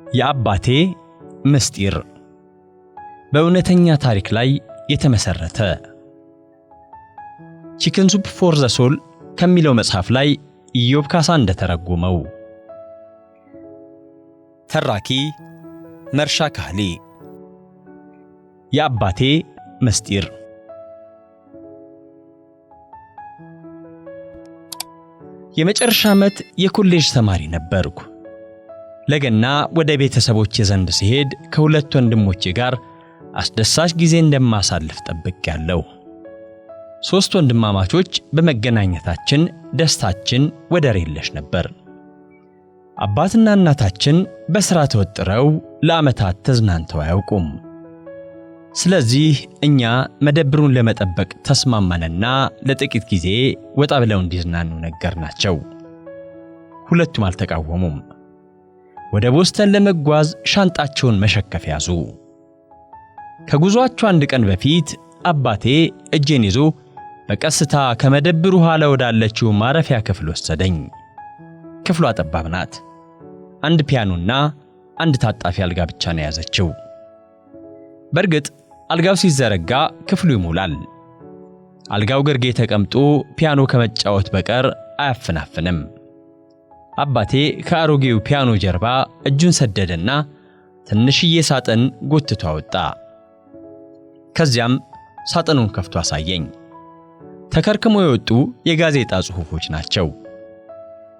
የአባቴ ምስጢር በእውነተኛ ታሪክ ላይ የተመሰረተ ቺክን ሱፕ ፎር ዘ ሶል ከሚለው መጽሐፍ ላይ ኢዮብ ካሳ እንደተረጎመው። ተራኪ መርሻ ካህሊ። የአባቴ ምስጢር። የመጨረሻ ዓመት የኮሌጅ ተማሪ ነበርኩ። ለገና ወደ ቤተሰቦቼ ዘንድ ሲሄድ ከሁለት ወንድሞቼ ጋር አስደሳች ጊዜ እንደማሳልፍ ጠብቄያለሁ። ሶስት ወንድማማቾች በመገናኘታችን ደስታችን ወደር የለሽ ነበር። አባትና እናታችን በሥራ ተወጥረው ለዓመታት ተዝናንተው አያውቁም። ስለዚህ እኛ መደብሩን ለመጠበቅ ተስማማንና ለጥቂት ጊዜ ወጣ ብለው እንዲዝናኑ ነገርናቸው። ሁለቱም አልተቃወሙም። ወደ ቦስተን ለመጓዝ ሻንጣቸውን መሸከፍ ያዙ። ከጉዟቸው አንድ ቀን በፊት አባቴ እጄን ይዞ በቀስታ ከመደብሩ ኋላ ወዳለችው ማረፊያ ክፍል ወሰደኝ። ክፍሏ ጠባብ ናት። አንድ ፒያኖና አንድ ታጣፊ አልጋ ብቻ ነው የያዘችው። በእርግጥ አልጋው ሲዘረጋ ክፍሉ ይሞላል። አልጋው ግርጌ ተቀምጦ ፒያኖ ከመጫወት በቀር አያፈናፍንም። አባቴ ከአሮጌው ፒያኖ ጀርባ እጁን ሰደደና ትንሽዬ ሳጥን ጎትቶ አወጣ። ከዚያም ሳጥኑን ከፍቶ አሳየኝ። ተከርክሞ የወጡ የጋዜጣ ጽሑፎች ናቸው።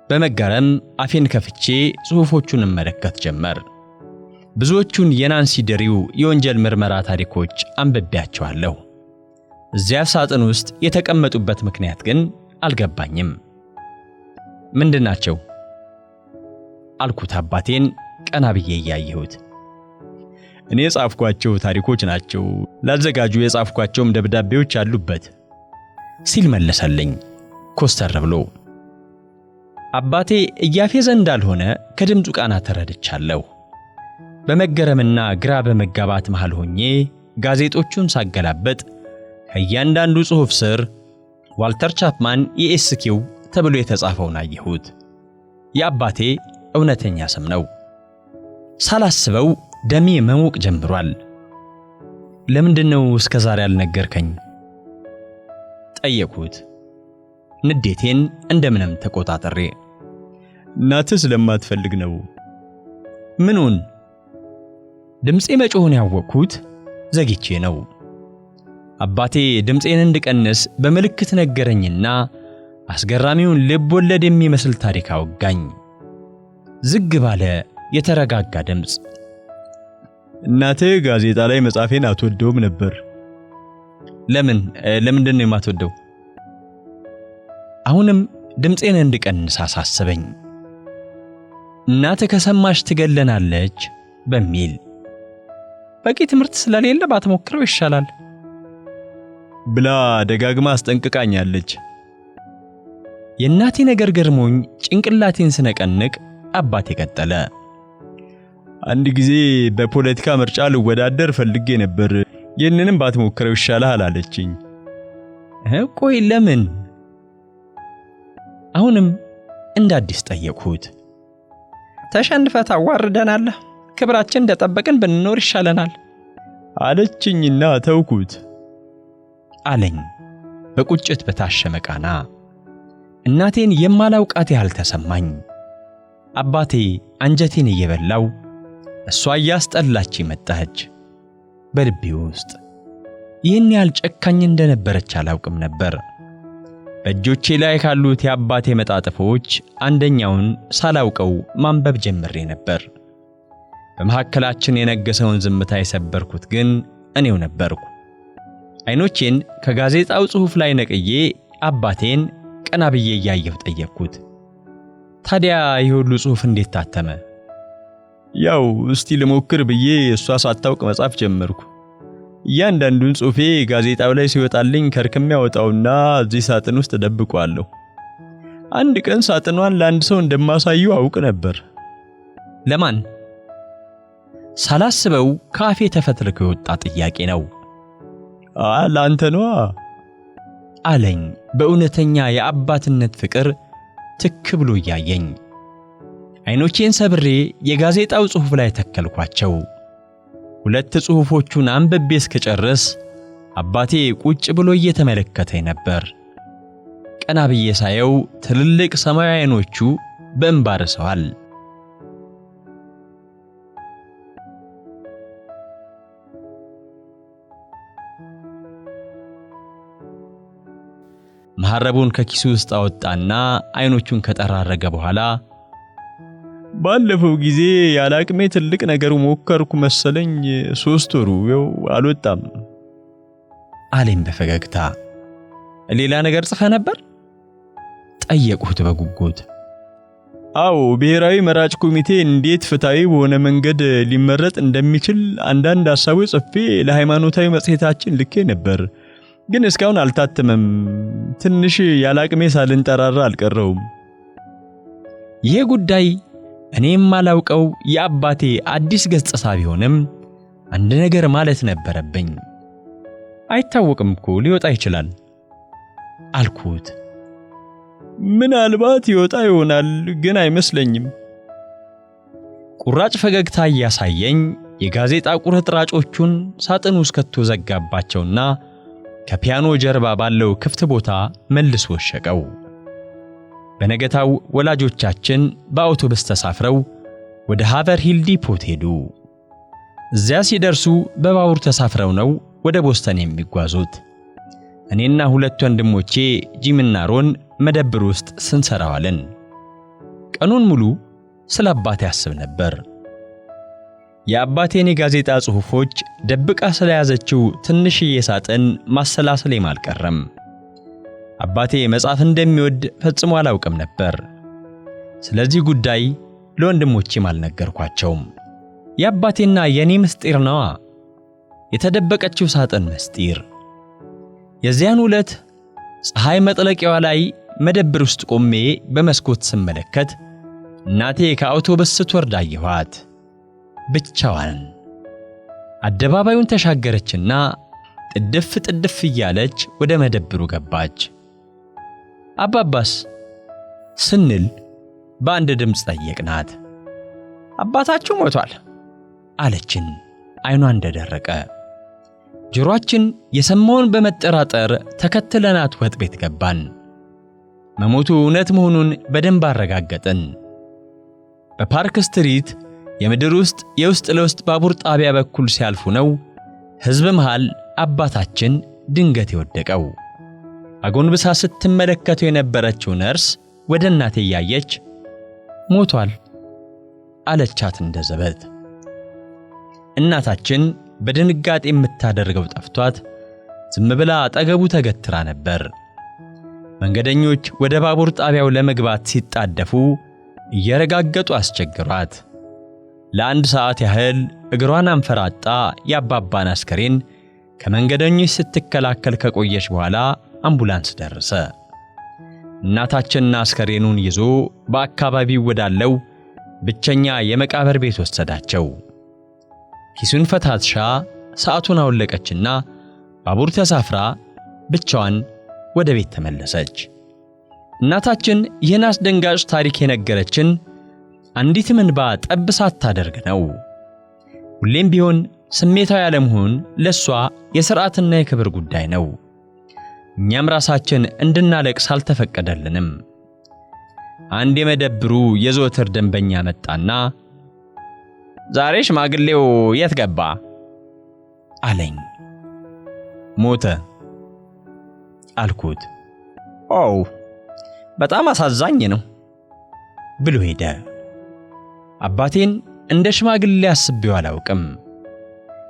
በመገረም አፌን ከፍቼ ጽሑፎቹን እመለከት ጀመር። ብዙዎቹን የናንሲ ድሪው የወንጀል ምርመራ ታሪኮች አንብቤያቸዋለሁ። እዚያ ሳጥን ውስጥ የተቀመጡበት ምክንያት ግን አልገባኝም። ምንድን ናቸው አልኩት አባቴን ቀና ብዬ እያየሁት። እኔ የጻፍኳቸው ታሪኮች ናቸው፣ ላዘጋጁ የጻፍኳቸውም ደብዳቤዎች አሉበት ሲል መለሰልኝ ኮስተር ብሎ። አባቴ እያፌዘ እንዳልሆነ ከድምፁ ቃና ተረድቻለሁ። በመገረምና ግራ በመጋባት መሃል ሆኜ ጋዜጦቹን ሳገላበጥ ከእያንዳንዱ ጽሑፍ ስር ዋልተር ቻፕማን የኤስኪው ተብሎ የተጻፈውን አየሁት። የአባቴ እውነተኛ ስም ነው። ሳላስበው ደሜ መሞቅ ጀምሯል። ለምንድነው እስከ ዛሬ ያልነገርከኝ? ጠየቅሁት፣ ንዴቴን እንደምንም ተቆጣጥሬ። እናትህ ስለማትፈልግ ነው። ምኑን? ድምፄ መጮህን ያወቅሁት ዘግቼ ነው። አባቴ ድምፄን እንድቀንስ በምልክት ነገረኝና አስገራሚውን ልብ ወለድ የሚመስል ታሪክ አወጋኝ። ዝግ ባለ የተረጋጋ ድምፅ። እናትህ ጋዜጣ ላይ መጻፌን አትወደውም ነበር። ለምንድን ነው የማትወደው? አሁንም ድምፄን እንድቀንስ አሳሰበኝ። እናትህ ከሰማሽ ትገለናለች በሚል። በቂ ትምህርት ስለሌለ ባትሞክረው ይሻላል ብላ ደጋግማ አስጠንቅቃኛለች። የእናቴ ነገር ገርሞኝ ጭንቅላቴን ስነቀንቅ አባቴ ቀጠለ። አንድ ጊዜ በፖለቲካ ምርጫ ልወዳደር ፈልጌ ነበር፣ ይህንንም ባትሞክረው ይሻላል አለችኝ። ቆይ ለምን? አሁንም እንደ አዲስ ጠየቅሁት። ተሸንፈህ ታዋርደናለህ፣ ክብራችን እንደጠበቅን ብንኖር ይሻለናል አለችኝና ተውኩት አለኝ በቁጭት በታሸመ ቃና። እናቴን የማላውቃት ያህል ተሰማኝ። አባቴ አንጀቴን እየበላው እሷ እያስጠላች መጣች። በልቤ ውስጥ ይህን ያህል ጨካኝ እንደነበረች አላውቅም ነበር። በእጆቼ ላይ ካሉት የአባቴ መጣጥፎች አንደኛውን ሳላውቀው ማንበብ ጀምሬ ነበር። በመካከላችን የነገሰውን ዝምታ የሰበርኩት ግን እኔው ነበርኩ። አይኖቼን ከጋዜጣው ጽሑፍ ላይ ነቅዬ አባቴን ቀና ብዬ እያየሁ ጠየቅኩት። ታዲያ ይህ ሁሉ ጽሑፍ እንዴት ታተመ? ያው እስቲ ልሞክር ብዬ እሷ ሳታውቅ መጻፍ ጀመርኩ። እያንዳንዱን ጽሑፌ ጋዜጣው ላይ ሲወጣልኝ ከርክሜ ያወጣውና እዚህ ሳጥን ውስጥ ደብቀዋለሁ። አንድ ቀን ሳጥኗን ለአንድ ሰው እንደማሳየው አውቅ ነበር። ለማን? ሳላስበው ካፌ ተፈትልኮ የወጣ ጥያቄ ነው። ለአንተ ነዋ አለኝ በእውነተኛ የአባትነት ፍቅር ትክ ብሎ እያየኝ። አይኖቼን ሰብሬ የጋዜጣው ጽሑፍ ላይ ተከልኳቸው። 2 ጽሑፎቹን አንብቤ እስክጨርስ አባቴ ቁጭ ብሎ እየተመለከተኝ ነበር። ቀና ብዬ ሳየው ትልልቅ ሰማያዊ አይኖቹ በእንባ ረሰዋል። መሐረቡን ከኪሱ ውስጥ አወጣና አይኖቹን ከጠራረገ በኋላ ባለፈው ጊዜ ያለ አቅሜ ትልቅ ነገር ሞከርኩ መሰለኝ፣ 3 ወሩ ይኸው አልወጣም አለኝ በፈገግታ። ሌላ ነገር ጽፈ ነበር? ጠየቅሁት በጉጉት። አዎ፣ ብሔራዊ መራጭ ኮሚቴ እንዴት ፍትሃዊ በሆነ መንገድ ሊመረጥ እንደሚችል አንዳንድ ሐሳቦች ጽፌ ለሃይማኖታዊ መጽሔታችን ልኬ ነበር፣ ግን እስካሁን አልታተመም። ትንሽ ያለ አቅሜ ሳልንጠራራ አልቀረውም። ይህ ጉዳይ እኔም ማላውቀው የአባቴ አዲስ ገጽታ ቢሆንም አንድ ነገር ማለት ነበረብኝ። አይታወቅም እኮ ሊወጣ ይችላል አልኩት። ምናልባት ይወጣ ይሆናል፣ ግን አይመስለኝም። ቁራጭ ፈገግታ እያሳየኝ የጋዜጣ ቁርጥራጮቹን ሳጥን ውስጥ ከቶ ዘጋባቸውና ከፒያኖ ጀርባ ባለው ክፍት ቦታ መልሶ ወሸቀው። በነገታው ወላጆቻችን በአውቶቡስ ተሳፍረው ወደ ሃቨርሂል ዲፖት ሄዱ። እዚያ ሲደርሱ በባቡር ተሳፍረው ነው ወደ ቦስተን የሚጓዙት። እኔና 2 ወንድሞቼ ጂምና ሮን መደብር ውስጥ ስንሰራዋለን። ቀኑን ሙሉ ስለ አባቴ ያስብ ነበር። የአባቴን የጋዜጣ ጽሑፎች ደብቃ ስለያዘችው ትንሽዬ ሳጥን ማሰላሰሌም አልቀረም። አባቴ መጽሐፍ እንደሚወድ ፈጽሞ አላውቅም ነበር። ስለዚህ ጉዳይ ለወንድሞቼም አልነገርኳቸውም። የአባቴና የኔ ምስጢር ነዋ፣ የተደበቀችው ሳጥን ምስጢር። የዚያን ዕለት ፀሐይ መጥለቂያዋ ላይ መደብር ውስጥ ቆሜ በመስኮት ስመለከት እናቴ ከአውቶቡስ ስትወርድ አየኋት። ብቻዋን አደባባዩን ተሻገረችና ጥድፍ ጥድፍ እያለች ወደ መደብሩ ገባች። አባባስ ስንል በአንድ ድምፅ ጠየቅናት። አባታችሁ ሞቷል አለችን፣ አይኗ እንደደረቀ። ጆሮአችን የሰማውን በመጠራጠር ተከትለናት ወጥ ቤት ገባን። መሞቱ እውነት መሆኑን በደንብ አረጋገጥን። በፓርክ ስትሪት የምድር ውስጥ የውስጥ ለውስጥ ባቡር ጣቢያ በኩል ሲያልፉ ነው ሕዝብ መሃል አባታችን ድንገት የወደቀው። አጎንብሳ ስትመለከተው የነበረችው ነርስ ወደ እናቴ እያየች ሞቷል አለቻት እንደዘበት። እናታችን በድንጋጤ የምታደርገው ጠፍቷት ዝም ብላ አጠገቡ ተገትራ ነበር። መንገደኞች ወደ ባቡር ጣቢያው ለመግባት ሲጣደፉ እየረጋገጡ አስቸግሯት። ለአንድ ሰዓት ያህል እግሯን አንፈራጣ የአባባን አስከሬን ከመንገደኞች ስትከላከል ከቆየች በኋላ አምቡላንስ ደረሰ። እናታችንና አስከሬኑን ይዞ በአካባቢው ወዳለው ብቸኛ የመቃብር ቤት ወሰዳቸው። ኪሱን ፈታትሻ ሰዓቱን አወለቀችና ባቡር ተሳፍራ ብቻዋን ወደ ቤት ተመለሰች። እናታችን ይህን አስደንጋጭ ታሪክ የነገረችን አንዲት እንባ ጠብ ሳታደርግ ነው። ሁሌም ቢሆን ስሜታዊ ያለመሆን ለሷ የሥርዓትና የክብር ጉዳይ ነው። እኛም ራሳችን እንድናለቅስ አልተፈቀደልንም። አንድ የመደብሩ የዘወትር ደንበኛ መጣና ዛሬ ሽማግሌው የት ገባ አለኝ። ሞተ አልኩት። ኦው በጣም አሳዛኝ ነው ብሎ ሄደ። አባቴን እንደ ሽማግሌ አስቤው አላውቅም።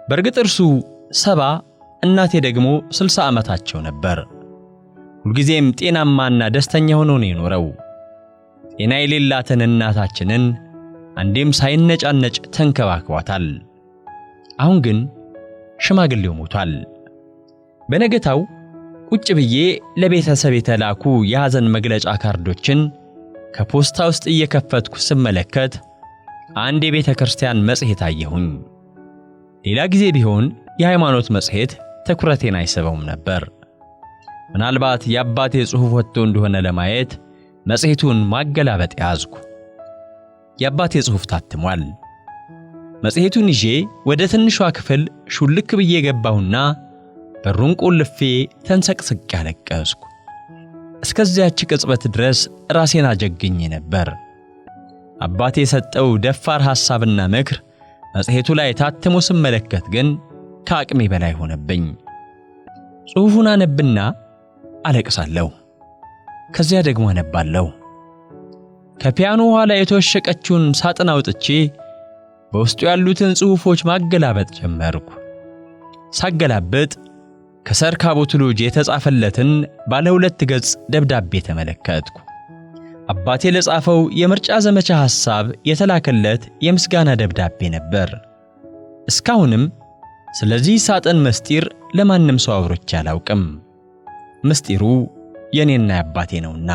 በእርግጥ እርሱ 70 እናቴ ደግሞ 60 ዓመታቸው ነበር። ሁልጊዜም ጤናማና ደስተኛ ሆኖ ነው የኖረው። ጤና የሌላትን እናታችንን አንዴም ሳይነጫነጭ ተንከባክቧታል። አሁን ግን ሽማግሌው ሞቷል። በነገታው ቁጭ ብዬ ለቤተሰብ የተላኩ የሐዘን መግለጫ ካርዶችን ከፖስታ ውስጥ እየከፈትኩ ስመለከት አንድ የቤተ ክርስቲያን መጽሔት አየሁኝ። ሌላ ጊዜ ቢሆን የሃይማኖት መጽሔት ትኩረቴን አይስበውም ነበር። ምናልባት የአባቴ ጽሑፍ ወጥቶ እንደሆነ ለማየት መጽሔቱን ማገላበጥ ያዝኩ። የአባቴ ጽሑፍ ታትሟል። መጽሔቱን ይዤ ወደ ትንሿ ክፍል ሹልክ ብዬ ገባሁና በሩን ቆልፌ ተንሰቅስቄ አለቀስኩ። እስከዚያች ቅጽበት ድረስ ራሴን አጀግኜ ነበር። አባቴ የሰጠው ደፋር ሐሳብና ምክር መጽሔቱ ላይ ታትሞ ስመለከት ግን ከአቅሜ በላይ ሆነብኝ። ጽሑፉን አነብና አለቅሳለሁ። ከዚያ ደግሞ አነባለሁ። ከፒያኖ ኋላ የተወሸቀችውን ሳጥን አውጥቼ በውስጡ ያሉትን ጽሑፎች ማገላበጥ ጀመርኩ። ሳገላበጥ ከሰር ካቦቱሎጂ የተጻፈለትን ባለ 2 ገጽ ደብዳቤ ተመለከትኩ። አባቴ ለጻፈው የምርጫ ዘመቻ ሐሳብ የተላከለት የምስጋና ደብዳቤ ነበር። እስካሁንም ስለዚህ ሳጥን ምስጢር ለማንም ሰው አውርቼ አላውቅም። ምስጢሩ የኔና የአባቴ ነውና።